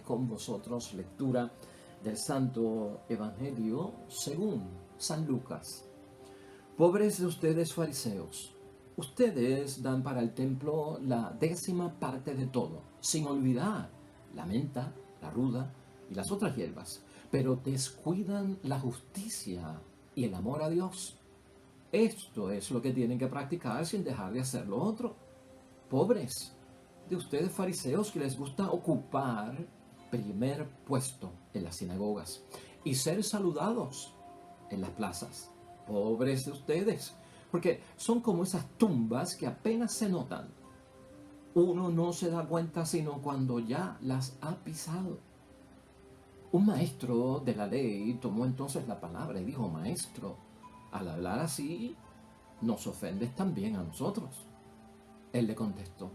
con vosotros lectura del Santo Evangelio según San Lucas. Pobres de ustedes, fariseos, ustedes dan para el templo la 10ª parte de todo, sin olvidar la menta, la ruda y las otras hierbas, pero descuidan la justicia y el amor a Dios. Esto es lo que tienen que practicar sin dejar de hacer lo otro. Pobres de ustedes, fariseos, que les gusta ocupar primer puesto en las sinagogas y ser saludados en las plazas. Pobres de ustedes, porque son como esas tumbas que apenas se notan. Uno no se da cuenta sino cuando ya las ha pisado. Un maestro de la ley tomó entonces la palabra y dijo: Maestro, al hablar así, nos ofendes también a nosotros. Él le contestó: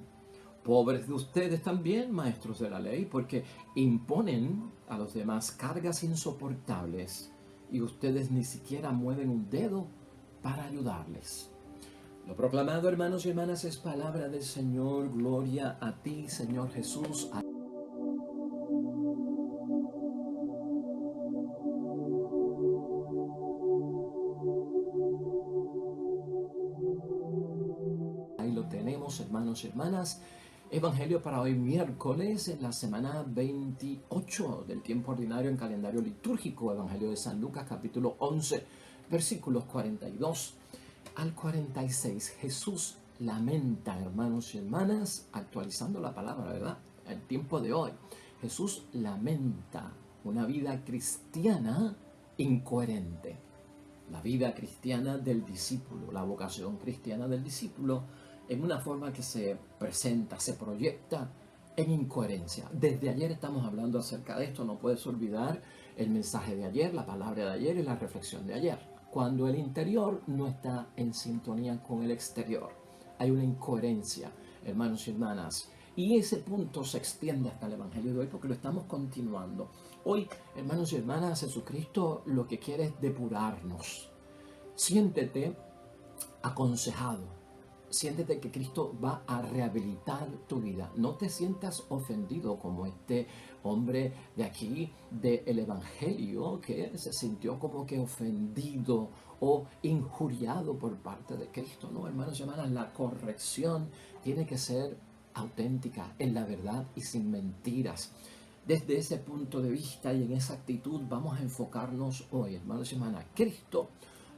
Pobres de ustedes también, maestros de la ley, porque imponen a los demás cargas insoportables y ustedes ni siquiera mueven un dedo para ayudarles. Lo proclamado, hermanos y hermanas, es palabra del Señor. Gloria a ti, Señor Jesús. Ahí lo tenemos, hermanos y hermanas. Evangelio para hoy miércoles, en la semana 28 del tiempo ordinario en calendario litúrgico. Evangelio de San Lucas, capítulo 11, versículos 42 al 46. Jesús lamenta, hermanos y hermanas, actualizando la palabra, ¿verdad? El tiempo de hoy. Jesús lamenta una vida cristiana incoherente. La vida cristiana del discípulo, la vocación cristiana del discípulo, en una forma que se presenta, se proyecta en incoherencia. Desde ayer estamos hablando acerca de esto, no puedes olvidar el mensaje de ayer, la palabra de ayer y la reflexión de ayer. Cuando el interior no está en sintonía con el exterior, hay una incoherencia, hermanos y hermanas. Y ese punto se extiende hasta el Evangelio de hoy porque lo estamos continuando. Hoy, hermanos y hermanas, Jesucristo lo que quiere es depurarnos. Siéntete aconsejado. Siéntete que Cristo va a rehabilitar tu vida. No te sientas ofendido como este hombre de aquí del Evangelio que se sintió como que ofendido o injuriado por parte de Cristo. No, hermanos y hermanas, la corrección tiene que ser auténtica, en la verdad y sin mentiras. Desde ese punto de vista y en esa actitud vamos a enfocarnos hoy, hermanos y hermanas. Cristo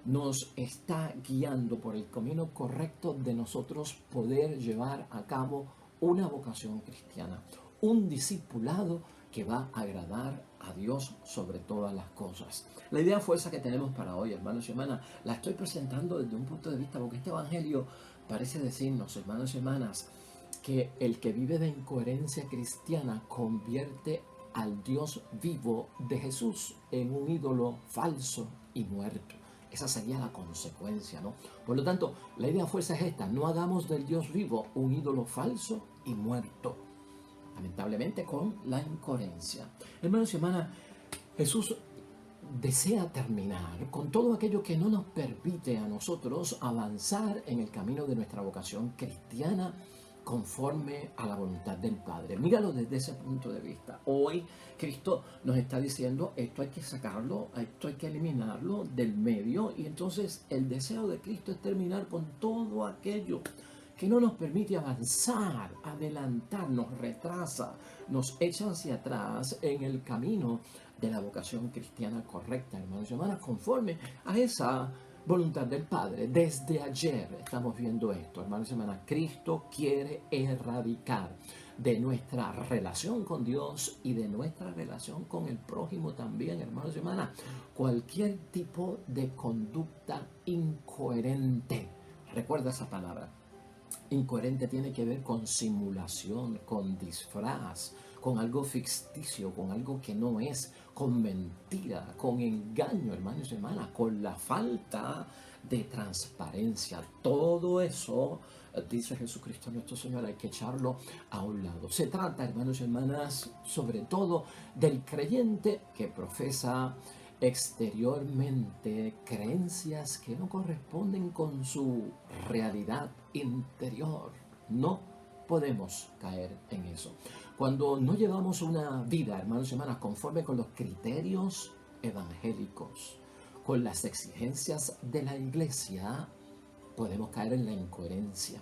nos está guiando por el camino correcto de nosotros poder llevar a cabo una vocación cristiana, un discipulado que va a agradar a Dios sobre todas las cosas. La idea fuerza que tenemos para hoy, hermanos y hermanas, la estoy presentando desde un punto de vista porque este evangelio parece decirnos, hermanos y hermanas, que el que vive de incoherencia cristiana convierte al Dios vivo de Jesús en un ídolo falso y muerto. Esa sería la consecuencia, ¿no? Por lo tanto, la idea fuerza es esta: no hagamos del Dios vivo un ídolo falso y muerto, lamentablemente con la incoherencia. Hermanos y hermanas, Jesús desea terminar con todo aquello que no nos permite a nosotros avanzar en el camino de nuestra vocación cristiana conforme a la voluntad del Padre. Míralo desde ese punto de vista. Hoy Cristo nos está diciendo: esto hay que sacarlo, esto hay que eliminarlo del medio, y entonces el deseo de Cristo es terminar con todo aquello que no nos permite avanzar, adelantar, nos retrasa, nos echa hacia atrás en el camino de la vocación cristiana correcta, hermanos y hermanas, conforme a esa voluntad del Padre. Desde ayer estamos viendo esto, hermanos y hermanas. Cristo quiere erradicar de nuestra relación con Dios y de nuestra relación con el prójimo también, hermanos y hermanas, cualquier tipo de conducta incoherente. Recuerda esa palabra. Incoherente tiene que ver con simulación, con disfraz, con algo ficticio, con algo que no es, con mentira, con engaño, hermanos y hermanas, con la falta de transparencia. Todo eso, dice Jesucristo nuestro Señor, hay que echarlo a un lado. Se trata, hermanos y hermanas, sobre todo del creyente que profesa exteriormente creencias que no corresponden con su realidad interior. No podemos caer en eso. Cuando no llevamos una vida, hermanos y hermanas, conforme con los criterios evangélicos, con las exigencias de la iglesia, podemos caer en la incoherencia.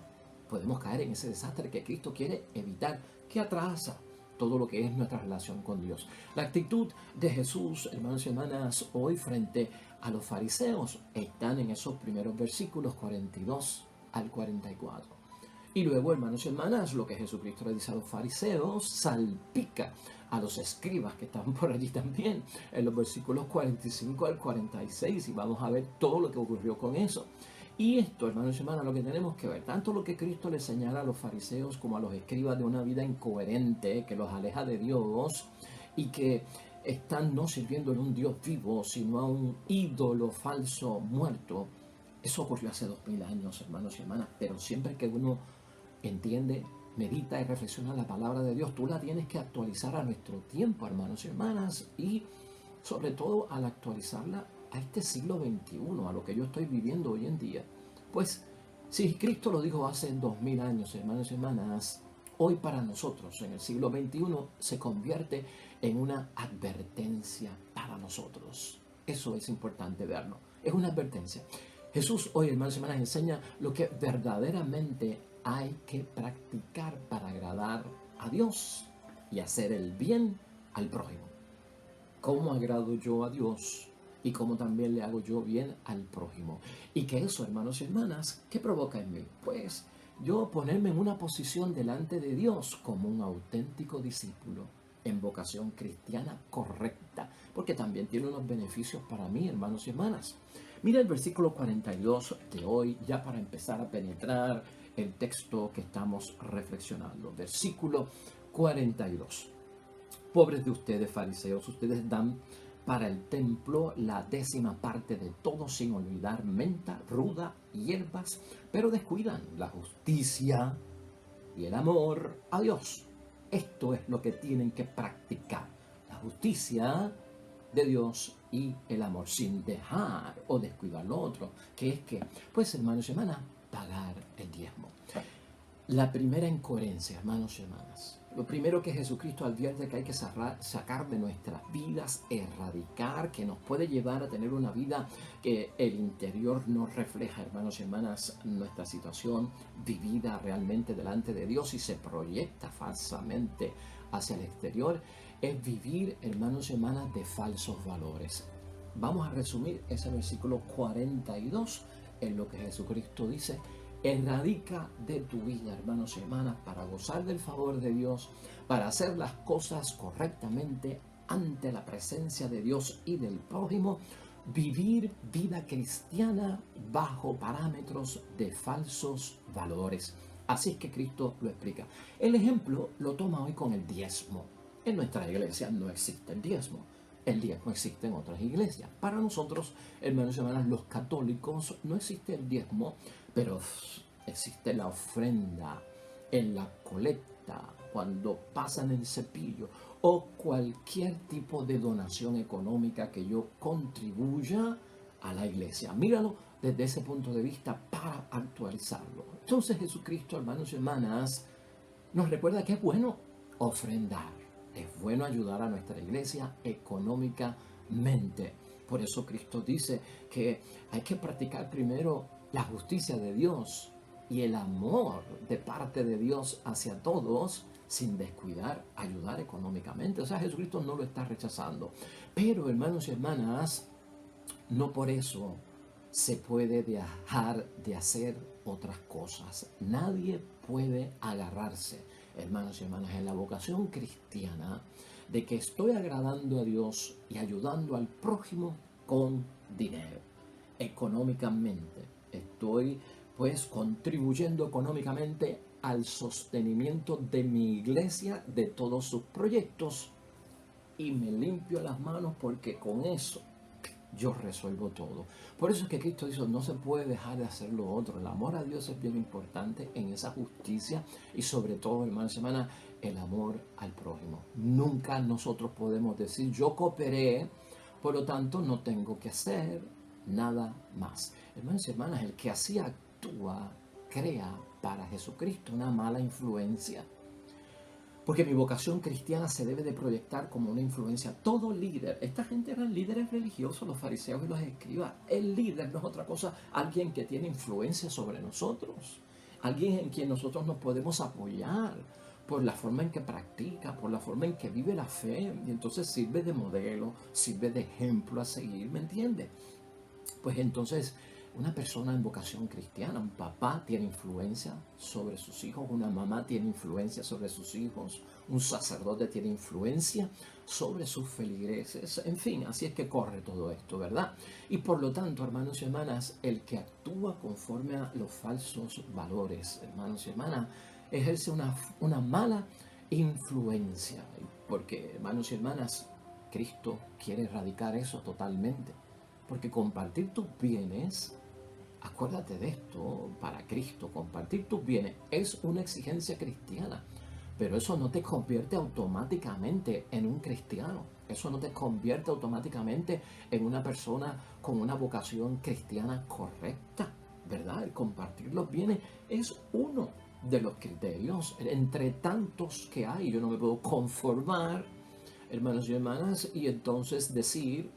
Podemos caer en ese desastre que Cristo quiere evitar, que atrasa todo lo que es nuestra relación con Dios. La actitud de Jesús, hermanos y hermanas, hoy frente a los fariseos están en esos primeros versículos 42 al 44. Y luego, hermanos y hermanas, lo que Jesucristo le dice a los fariseos salpica a los escribas que están por allí también, en los versículos 45 al 46, y vamos a ver todo lo que ocurrió con eso. Y esto, hermanos y hermanas, lo que tenemos que ver, tanto lo que Cristo le señala a los fariseos como a los escribas de una vida incoherente que los aleja de Dios y que están no sirviendo a un Dios vivo, sino a un ídolo falso muerto. Eso ocurrió hace 2000 años, hermanos y hermanas, pero siempre que uno entiende, medita y reflexiona la palabra de Dios, tú la tienes que actualizar a nuestro tiempo, hermanos y hermanas, y sobre todo al actualizarla a este siglo XXI, a lo que yo estoy viviendo hoy en día. Pues si Cristo lo dijo hace 2000 años, hermanos y hermanas, hoy para nosotros en el siglo XXI se convierte en una advertencia para nosotros. Eso es importante verlo. Es una advertencia. Jesús hoy, hermanos y hermanas, enseña lo que verdaderamente hay que practicar para agradar a Dios y hacer el bien al prójimo. ¿Cómo agrado yo a Dios? Y cómo también le hago yo bien al prójimo. Y que eso, hermanos y hermanas, ¿qué provoca en mí? Pues yo ponerme en una posición delante de Dios como un auténtico discípulo en vocación cristiana correcta, porque también tiene unos beneficios para mí, hermanos y hermanas. Mira el versículo 42 de hoy, ya para empezar a penetrar el texto que estamos reflexionando. Versículo 42. Pobres de ustedes, fariseos, ustedes dan para el templo la 10ª parte de todo, sin olvidar menta, ruda, hierbas, pero descuidan la justicia y el amor a Dios. Esto es lo que tienen que practicar, la justicia de Dios y el amor, sin dejar o descuidar lo otro, que es que, pues hermanos y hermanas, pagar el diezmo. La primera incoherencia, hermanos y hermanas. Lo primero que Jesucristo advierte que hay que sacar de nuestras vidas, erradicar, que nos puede llevar a tener una vida que el interior no refleja, hermanos y hermanas, nuestra situación vivida realmente delante de Dios y se proyecta falsamente hacia el exterior, es vivir, hermanos y hermanas, de falsos valores. Vamos a resumir ese versículo 42 en lo que Jesucristo dice. Erradica de tu vida, hermanos y hermanas, para gozar del favor de Dios, para hacer las cosas correctamente ante la presencia de Dios y del prójimo, vivir vida cristiana bajo parámetros de falsos valores. Así es que Cristo lo explica. El ejemplo lo toma hoy con el diezmo. En nuestra iglesia no existe el diezmo. El diezmo existe en otras iglesias. Para nosotros, hermanos y hermanas, los católicos, no existe el diezmo, pero existe la ofrenda en la colecta, cuando pasan el cepillo, o cualquier tipo de donación económica que yo contribuya a la iglesia. Míralo desde ese punto de vista para actualizarlo. Entonces Jesucristo, hermanos y hermanas, nos recuerda que es bueno ofrendar. Es bueno ayudar a nuestra iglesia económicamente. Por eso Cristo dice que hay que practicar primero la justicia de Dios y el amor de parte de Dios hacia todos, sin descuidar ayudar económicamente. O sea, Jesucristo no lo está rechazando. Pero, hermanos y hermanas, no por eso se puede dejar de hacer otras cosas. Nadie puede agarrarse, hermanos y hermanas, en la vocación cristiana de que estoy agradando a Dios y ayudando al prójimo con dinero, económicamente. Estoy pues contribuyendo económicamente al sostenimiento de mi iglesia, de todos sus proyectos, y me limpio las manos porque con eso yo resuelvo todo. Por eso es que Cristo dice, no se puede dejar de hacer lo otro. El amor a Dios es bien importante en esa justicia y sobre todo, hermanos y hermanas, el amor al prójimo. Nunca nosotros podemos decir, yo cooperé, por lo tanto no tengo que hacer nada más. Hermanos y hermanas, el que así actúa, crea para Jesucristo una mala influencia. Porque mi vocación cristiana se debe de proyectar como una influencia. Todo líder, esta gente eran líderes religiosos, los fariseos y los escribas. El líder no es otra cosa, alguien que tiene influencia sobre nosotros. Alguien en quien nosotros nos podemos apoyar por la forma en que practica, por la forma en que vive la fe. Y entonces sirve de modelo, sirve de ejemplo a seguir, ¿me entiendes? Pues entonces, una persona en vocación cristiana, un papá tiene influencia sobre sus hijos, una mamá tiene influencia sobre sus hijos, un sacerdote tiene influencia sobre sus feligreses, en fin, así es que corre todo esto, ¿verdad? Y por lo tanto, hermanos y hermanas, el que actúa conforme a los falsos valores, hermanos y hermanas, ejerce una mala influencia, porque, hermanos y hermanas, Cristo quiere erradicar eso totalmente. Porque compartir tus bienes, acuérdate de esto, para Cristo, compartir tus bienes es una exigencia cristiana. Pero eso no te convierte automáticamente en un cristiano. Eso no te convierte automáticamente en una persona con una vocación cristiana correcta, ¿verdad? El compartir los bienes es uno de los criterios entre tantos que hay. Yo no me puedo conformar, hermanos y hermanas, y entonces decir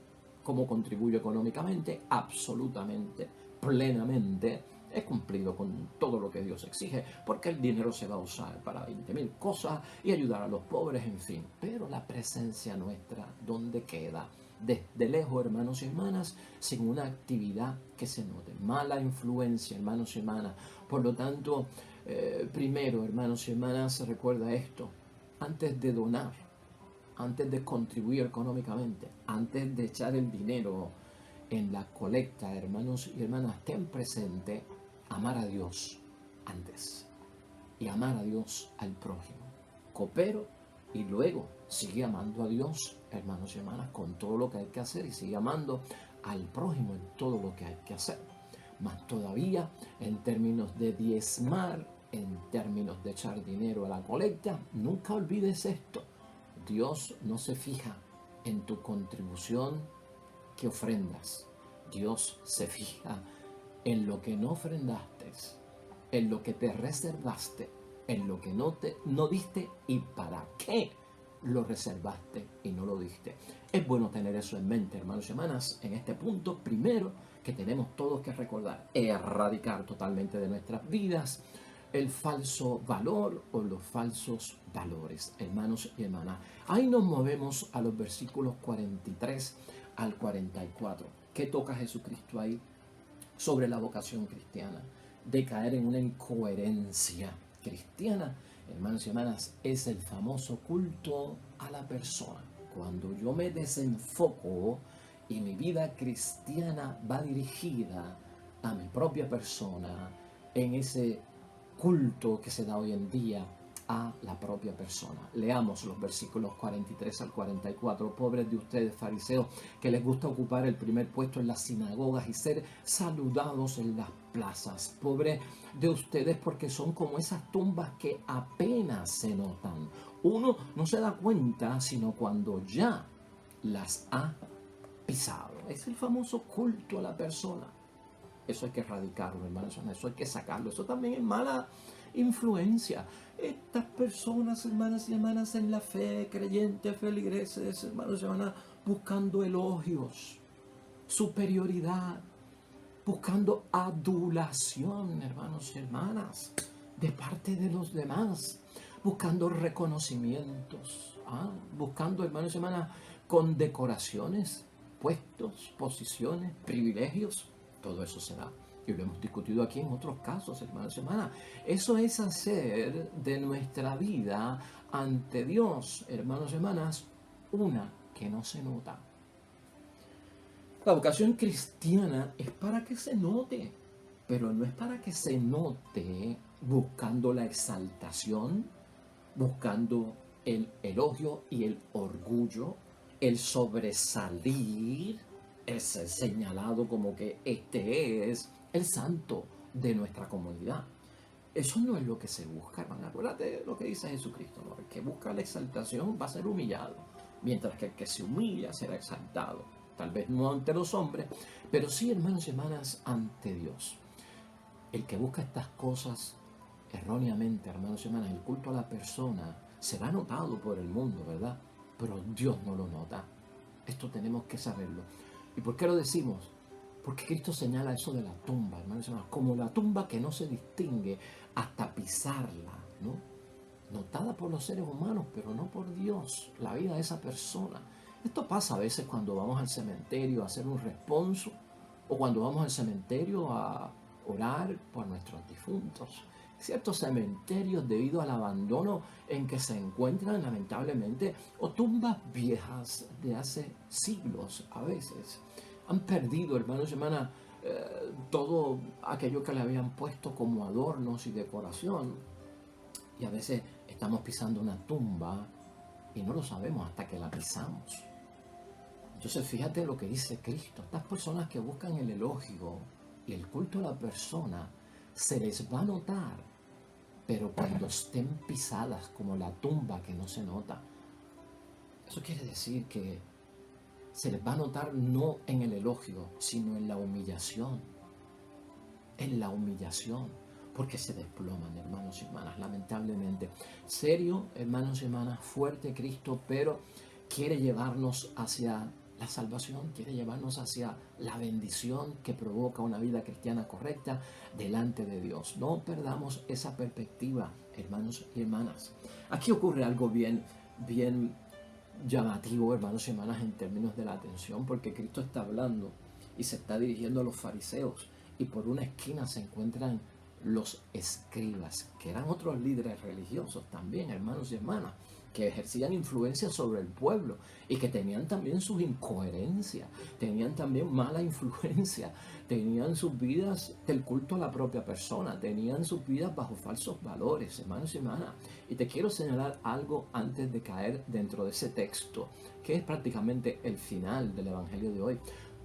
cómo contribuyo económicamente, absolutamente, plenamente, he cumplido con todo lo que Dios exige, porque el dinero se va a usar para 20.000 cosas y ayudar a los pobres, en fin. Pero la presencia nuestra, ¿dónde queda? Desde lejos, hermanos y hermanas, sin una actividad que se note. Mala influencia, hermanos y hermanas. Por lo tanto, primero, hermanos y hermanas, recuerda esto. Antes de donar, antes de contribuir económicamente, antes de echar el dinero en la colecta, hermanos y hermanas, ten presente amar a Dios antes y amar a Dios al prójimo. Coopero y luego sigue amando a Dios, hermanos y hermanas, con todo lo que hay que hacer y sigue amando al prójimo en todo lo que hay que hacer. Más todavía, en términos de diezmar, en términos de echar dinero a la colecta, nunca olvides esto. Dios no se fija en tu contribución que ofrendas. Dios se fija en lo que no ofrendaste, en lo que te reservaste, en lo que no diste y para qué lo reservaste y no lo diste. Es bueno tener eso en mente, hermanos y hermanas, en este punto primero que tenemos todos que recordar, erradicar totalmente de nuestras vidas el falso valor o los falsos valores, hermanos y hermanas. Ahí nos movemos a los versículos 43 al 44. ¿Qué toca Jesucristo ahí sobre la vocación cristiana? De caer en una incoherencia cristiana, hermanos y hermanas, es el famoso culto a la persona. Cuando yo me desenfoco y mi vida cristiana va dirigida a mi propia persona, en ese culto que se da hoy en día a la propia persona. Leamos los versículos 43 al 44. Pobres de ustedes, fariseos, que les gusta ocupar el primer puesto en las sinagogas y ser saludados en las plazas. Pobres de ustedes porque son como esas tumbas que apenas se notan. Uno no se da cuenta sino cuando ya las ha pisado. Es el famoso culto a la persona. Eso hay que erradicarlo, hermanos, eso hay que sacarlo. Eso también es mala influencia. Estas personas, hermanas y hermanas, en la fe, creyentes, feligreses, hermanos y hermanas, buscando elogios, superioridad, buscando adulación, hermanos y hermanas, de parte de los demás, buscando reconocimientos, buscando, hermanos y hermanas, condecoraciones, puestos, posiciones, privilegios. Todo eso se da. Y lo hemos discutido aquí en otros casos, hermanos y hermanas. Eso es hacer de nuestra vida ante Dios, hermanos y hermanas, una que no se nota. La vocación cristiana es para que se note, pero no es para que se note buscando la exaltación, buscando el elogio y el orgullo, el sobresalir, el ser señalado como que este es el santo de nuestra comunidad. Eso no es lo que se busca, hermano. Acuérdate de lo que dice Jesucristo, ¿no? El que busca la exaltación va a ser humillado, mientras que el que se humilla será exaltado. Tal vez no ante los hombres, pero sí, hermanos y hermanas, ante Dios. El que busca estas cosas erróneamente, hermanos y hermanas, el culto a la persona, será notado por el mundo, ¿verdad? Pero Dios no lo nota. Esto tenemos que saberlo. ¿Y por qué lo decimos? Porque Cristo señala eso de la tumba, hermanos y hermanas, como la tumba que no se distingue hasta pisarla, ¿no? Notada por los seres humanos, pero no por Dios, la vida de esa persona. Esto pasa a veces cuando vamos al cementerio a hacer un responso, o cuando vamos al cementerio a orar por nuestros difuntos. Ciertos cementerios, debido al abandono en que se encuentran, lamentablemente, o tumbas viejas de hace siglos a veces, han perdido, hermanos y hermanas, todo aquello que le habían puesto como adornos y decoración. Y a veces estamos pisando una tumba y no lo sabemos hasta que la pisamos. Entonces fíjate lo que dice Cristo. Estas personas que buscan el elogio y el culto a la persona, se les va a notar, pero cuando estén pisadas como la tumba que no se nota. Eso quiere decir que se les va a notar no en el elogio, sino en la humillación. En la humillación. Porque se desploman, hermanos y hermanas, lamentablemente. Serio, hermanos y hermanas, fuerte Cristo, pero quiere llevarnos hacia la salvación, quiere llevarnos hacia la bendición que provoca una vida cristiana correcta delante de Dios. No perdamos esa perspectiva, hermanos y hermanas. Aquí ocurre algo bien llamativo, hermanos y hermanas, en términos de la atención, porque Cristo está hablando y se está dirigiendo a los fariseos, y por una esquina se encuentran los escribas, que eran otros líderes religiosos también, hermanos y hermanas, que ejercían influencia sobre el pueblo y que tenían también sus incoherencias, tenían también mala influencia, tenían sus vidas del culto a la propia persona, tenían sus vidas bajo falsos valores, hermanos y hermanas. Y te quiero señalar algo antes de caer dentro de ese texto, que es prácticamente el final del Evangelio de hoy.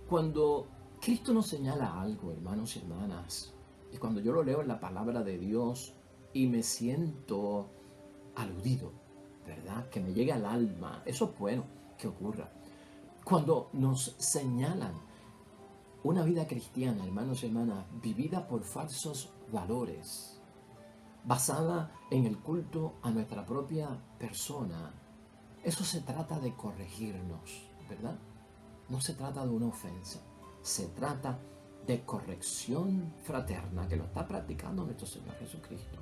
Cuando Cristo nos señala algo, hermanos y hermanas, y cuando yo lo leo en la palabra de Dios y me siento aludido, ¿verdad? Que me llegue al alma, eso es bueno que ocurra. Cuando nos señalan una vida cristiana, hermanos y hermanas, vivida por falsos valores, basada en el culto a nuestra propia persona, eso se trata de corregirnos, ¿verdad? No se trata de una ofensa, se trata de corrección fraterna, que lo está practicando nuestro Señor Jesucristo.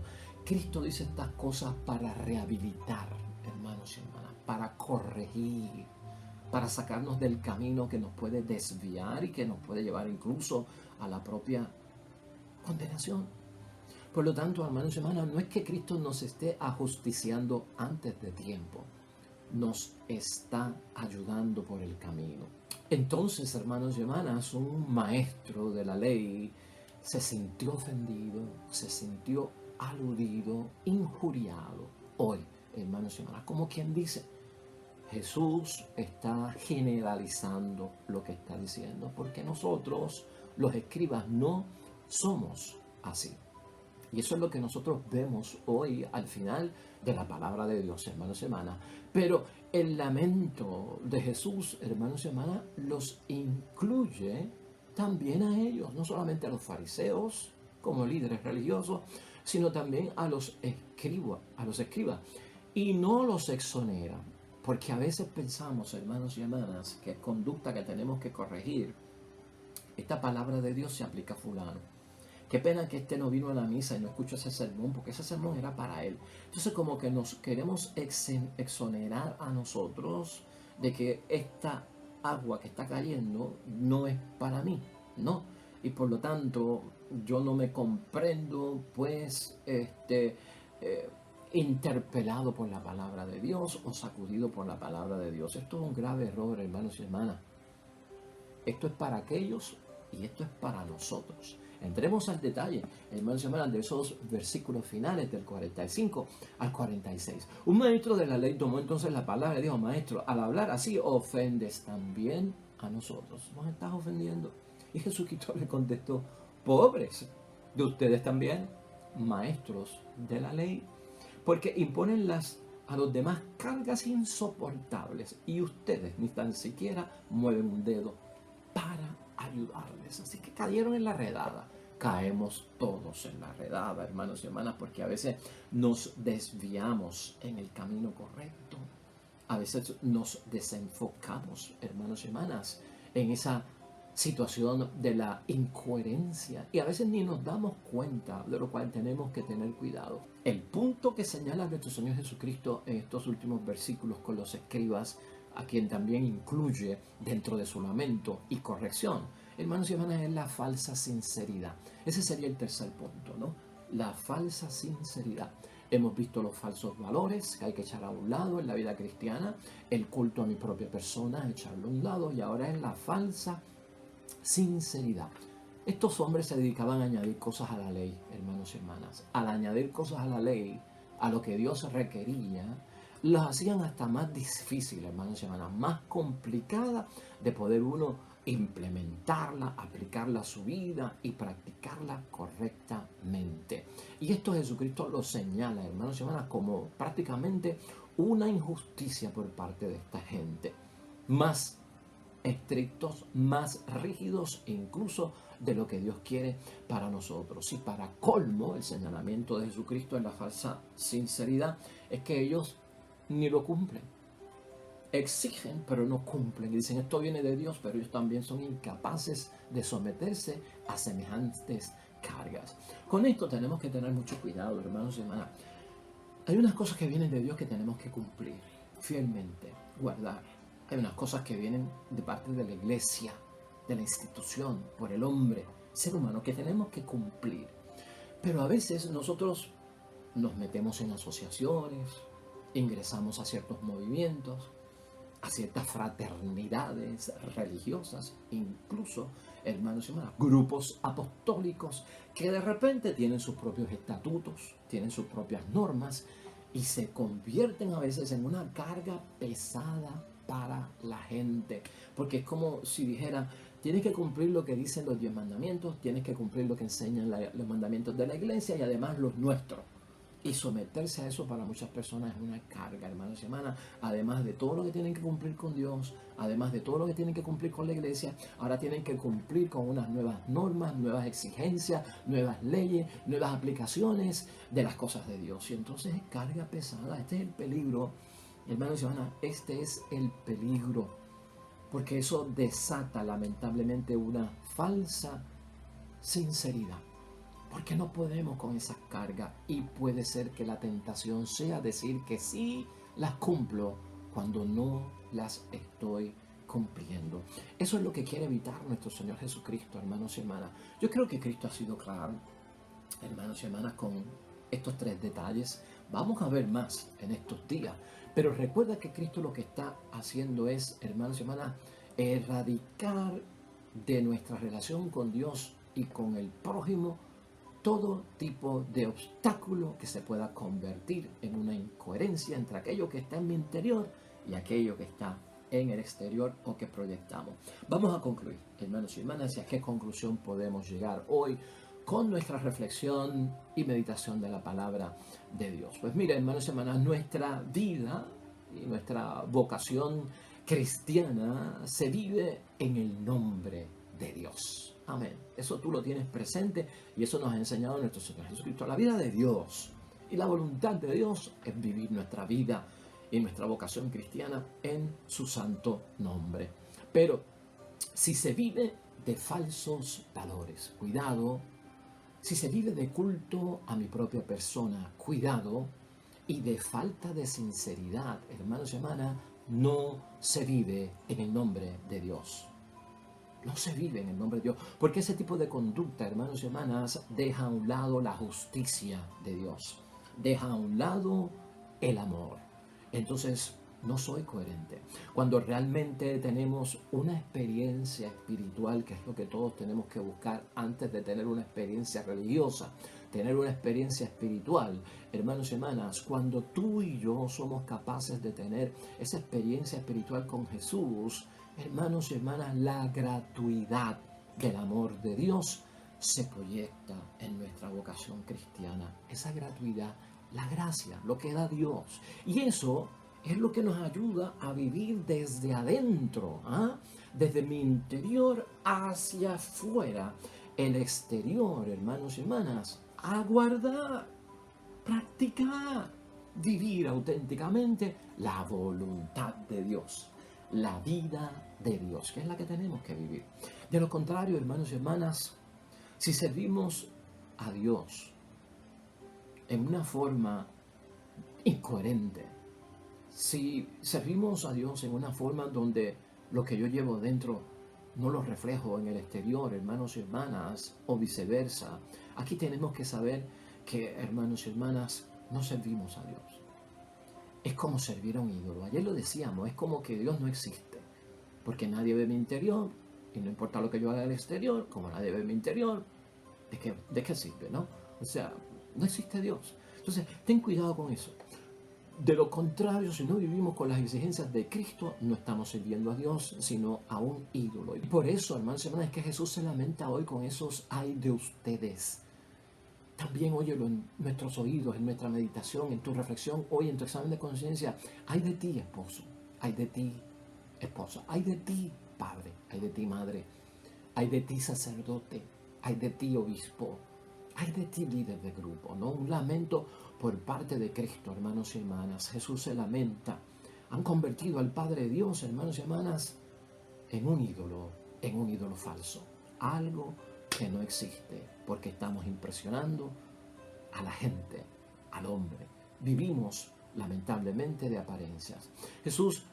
Cristo dice estas cosas para rehabilitar, hermanos y hermanas, para corregir, para sacarnos del camino que nos puede desviar y que nos puede llevar incluso a la propia condenación. Por lo tanto, hermanos y hermanas, no es que Cristo nos esté ajusticiando antes de tiempo, nos está ayudando por el camino. Entonces, hermanos y hermanas, un maestro de la ley se sintió ofendido, se sintió aludido, injuriado. Hoy, hermanos y hermanas, como quien dice, Jesús está generalizando lo que está diciendo, porque nosotros, los escribas, no somos así. Y eso es lo que nosotros vemos hoy al final de la palabra de Dios, hermanos y hermanas. Pero el lamento de Jesús, hermanos y hermanas, los incluye también a ellos, no solamente a los fariseos como líderes religiosos, sino también a los escribas. Y no los exonera, porque a veces pensamos, hermanos y hermanas, que es conducta que tenemos que corregir. Esta palabra de Dios se aplica a fulano. Qué pena que este no vino a la misa y no escuchó ese sermón, porque ese sermón era para él. Entonces como que nos queremos exonerar a nosotros de que esta agua que está cayendo no es para mí, ¿no? Y por lo tanto yo no me comprendo pues interpelado por la palabra de Dios o sacudido por la palabra de Dios. Esto es un grave error, hermanos y hermanas. Esto es para aquellos y esto es para nosotros. Entremos al detalle, hermanos y hermanas, de esos versículos finales del 45 al 46. Un maestro de la ley tomó entonces la palabra y dijo: maestro, al hablar así ofendes también a nosotros. ¿Nos estás ofendiendo? Y Jesucristo le contestó: pobres de ustedes también, maestros de la ley, porque imponen a los demás cargas insoportables y ustedes ni tan siquiera mueven un dedo para ayudarles. Así que cayeron en la redada. caemos todos en la redada, hermanos y hermanas, porque a veces nos desviamos en el camino correcto. A veces nos desenfocamos, hermanos y hermanas, en esa situación de la incoherencia y a veces ni nos damos cuenta, de lo cual tenemos que tener cuidado. El punto que señala nuestro Señor Jesucristo en estos últimos versículos con los escribas, a quien también incluye dentro de su lamento y corrección, hermanos y hermanas, es la falsa sinceridad. Ese sería el tercer punto, ¿no? La falsa sinceridad. Hemos visto los falsos valores que hay que echar a un lado en la vida cristiana, el culto a mi propia persona, echarlo a un lado, y ahora es la falsa sinceridad. Estos hombres se dedicaban a añadir cosas a la ley, hermanos y hermanas. Al añadir cosas a la ley, a lo que Dios requería, los hacían hasta más difícil, hermanos y hermanas, más complicada de poder uno implementarla, aplicarla a su vida y practicarla correctamente. Y esto Jesucristo lo señala, hermanos y hermanas, como prácticamente una injusticia por parte de esta gente. Más estrictos, más rígidos incluso de lo que Dios quiere para nosotros. Y para colmo, el señalamiento de Jesucristo en la falsa sinceridad es que ellos ni lo cumplen. Exigen, pero no cumplen. Dicen, esto viene de Dios, pero ellos también son incapaces de someterse a semejantes cargas. Con esto tenemos que tener mucho cuidado, hermanos y hermanas. Hay unas cosas que vienen de Dios que tenemos que cumplir fielmente, guardar. Hay unas cosas que vienen de parte de la iglesia, de la institución, por el hombre, ser humano, que tenemos que cumplir. Pero a veces nosotros nos metemos en asociaciones, ingresamos a ciertos movimientos, a ciertas fraternidades religiosas, incluso, hermanos y hermanas, grupos apostólicos que de repente tienen sus propios estatutos, tienen sus propias normas y se convierten a veces en una carga pesada para la gente. Porque es como si dijera, tienes que cumplir lo que dicen los 10 mandamientos, tienes que cumplir lo que enseñan los mandamientos de la iglesia y además los nuestros. Y someterse a eso para muchas personas es una carga, hermanos y hermanas. Además de todo lo que tienen que cumplir con Dios, además de todo lo que tienen que cumplir con la iglesia, ahora tienen que cumplir con unas nuevas normas, nuevas exigencias, nuevas leyes, nuevas aplicaciones de las cosas de Dios. Y entonces es carga pesada. Este es el peligro, hermanos y hermanas, este es el peligro. Porque eso desata lamentablemente una falsa sinceridad. Porque no podemos con esas cargas y puede ser que la tentación sea decir que sí las cumplo cuando no las estoy cumpliendo. Eso es lo que quiere evitar nuestro Señor Jesucristo, hermanos y hermanas. Yo creo que Cristo ha sido claro, hermanos y hermanas, con estos 3 detalles. Vamos a ver más en estos días. Pero recuerda que Cristo lo que está haciendo es, hermanos y hermanas, erradicar de nuestra relación con Dios y con el prójimo todo tipo de obstáculo que se pueda convertir en una incoherencia entre aquello que está en mi interior y aquello que está en el exterior o que proyectamos. Vamos a concluir, hermanos y hermanas, y a qué conclusión podemos llegar hoy con nuestra reflexión y meditación de la palabra de Dios. Pues mira, hermanos y hermanas, nuestra vida y nuestra vocación cristiana se vive en el nombre de Dios. Amén. Eso tú lo tienes presente y eso nos ha enseñado nuestro Señor Jesucristo. La vida de Dios y la voluntad de Dios es vivir nuestra vida y nuestra vocación cristiana en su santo nombre. Pero si se vive de falsos valores, cuidado. Si se vive de culto a mi propia persona, cuidado. Y de falta de sinceridad, hermanos y hermanas, no se vive en el nombre de Dios. No se vive en el nombre de Dios, porque ese tipo de conducta, hermanos y hermanas, deja a un lado la justicia de Dios, deja a un lado el amor. Entonces, no soy coherente. Cuando realmente tenemos una experiencia espiritual, que es lo que todos tenemos que buscar antes de tener una experiencia religiosa, tener una experiencia espiritual, hermanos y hermanas, cuando tú y yo somos capaces de tener esa experiencia espiritual con Jesús, hermanos y hermanas, la gratuidad del amor de Dios se proyecta en nuestra vocación cristiana. Esa gratuidad, la gracia, lo que da Dios. Y eso es lo que nos ayuda a vivir desde adentro, desde mi interior hacia afuera, el exterior, hermanos y hermanas, a guardar, practicar, vivir auténticamente la voluntad de Dios, la vida de Dios, que es la que tenemos que vivir. De lo contrario, hermanos y hermanas, si servimos a Dios en una forma incoherente, si servimos a Dios en una forma donde lo que yo llevo dentro no lo reflejo en el exterior, hermanos y hermanas, o viceversa, aquí tenemos que saber que, hermanos y hermanas, no servimos a Dios. Es como servir a un ídolo. Ayer lo decíamos, es como que Dios no existe, porque nadie ve mi interior, y no importa lo que yo haga en el exterior, como nadie ve mi interior, ¿de qué sirve, no? O sea, no existe Dios. Entonces, ten cuidado con eso. De lo contrario, si no vivimos con las exigencias de Cristo, no estamos sirviendo a Dios, sino a un ídolo. Y por eso, hermanos y hermanas, es que Jesús se lamenta hoy con esos "ay de ustedes". También óyelo en nuestros oídos, en nuestra meditación, en tu reflexión, hoy en tu examen de conciencia. Ay de ti, esposo. Ay de ti, esposa. Ay de ti, padre. Ay de ti, madre. Ay de ti, sacerdote. Ay de ti, obispo. Ay de ti, líder de grupo, ¿no? Un lamento por parte de Cristo, hermanos y hermanas. Jesús se lamenta. Han convertido al Padre de Dios, hermanos y hermanas, en un ídolo falso. Algo que no existe, porque estamos impresionando a la gente, al hombre. Vivimos, lamentablemente, de apariencias. Jesús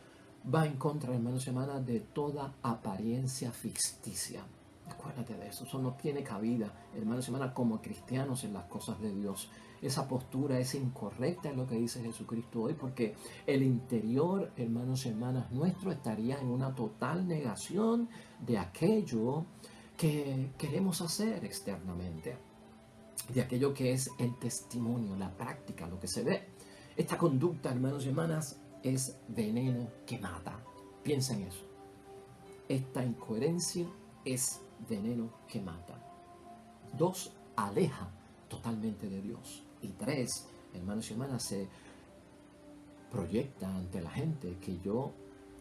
va en contra, hermanos y hermanas, de toda apariencia ficticia. Acuérdate de eso, eso no tiene cabida, hermanos y hermanas, como cristianos en las cosas de Dios. Esa postura es incorrecta en lo que dice Jesucristo hoy, porque el interior, hermanos y hermanas, nuestro estaría en una total negación de aquello que queremos hacer externamente, de aquello que es el testimonio, la práctica, lo que se ve. Esta conducta, hermanos y hermanas, es veneno que mata. Piensa en eso. Esta incoherencia es veneno que mata. 2, aleja totalmente de Dios. Y 3, hermanos y hermanas, se proyecta ante la gente que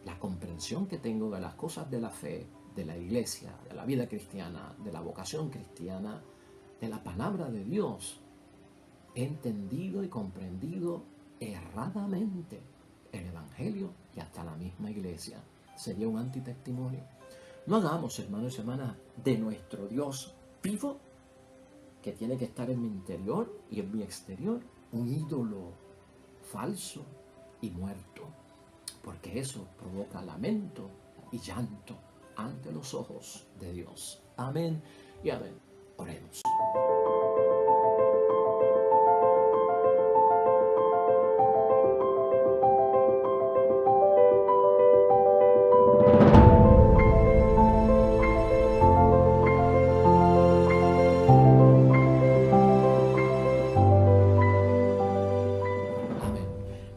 la comprensión que tengo de las cosas de la fe, de la iglesia, de la vida cristiana, de la vocación cristiana, de la palabra de Dios, he entendido y comprendido erradamente el Evangelio y hasta la misma iglesia. Sería un antitestimonio. No hagamos, hermanos y hermanas, de nuestro Dios vivo, que tiene que estar en mi interior y en mi exterior, un ídolo falso y muerto, porque eso provoca lamento y llanto ante los ojos de Dios. Amén y amén. Oremos.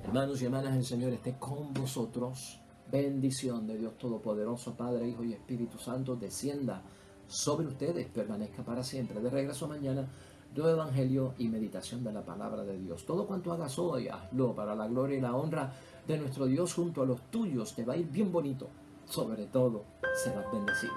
Hermanos y hermanas, el Señor esté con vosotros. Bendición de Dios Todopoderoso, Padre, Hijo y Espíritu Santo, descienda sobre ustedes, permanezca para siempre. De regreso mañana, nuevo Evangelio y meditación de la palabra de Dios. Todo cuanto hagas hoy, hazlo para la gloria y la honra de nuestro Dios junto a los tuyos. Te va a ir bien bonito. Sobre todo, serás bendecido.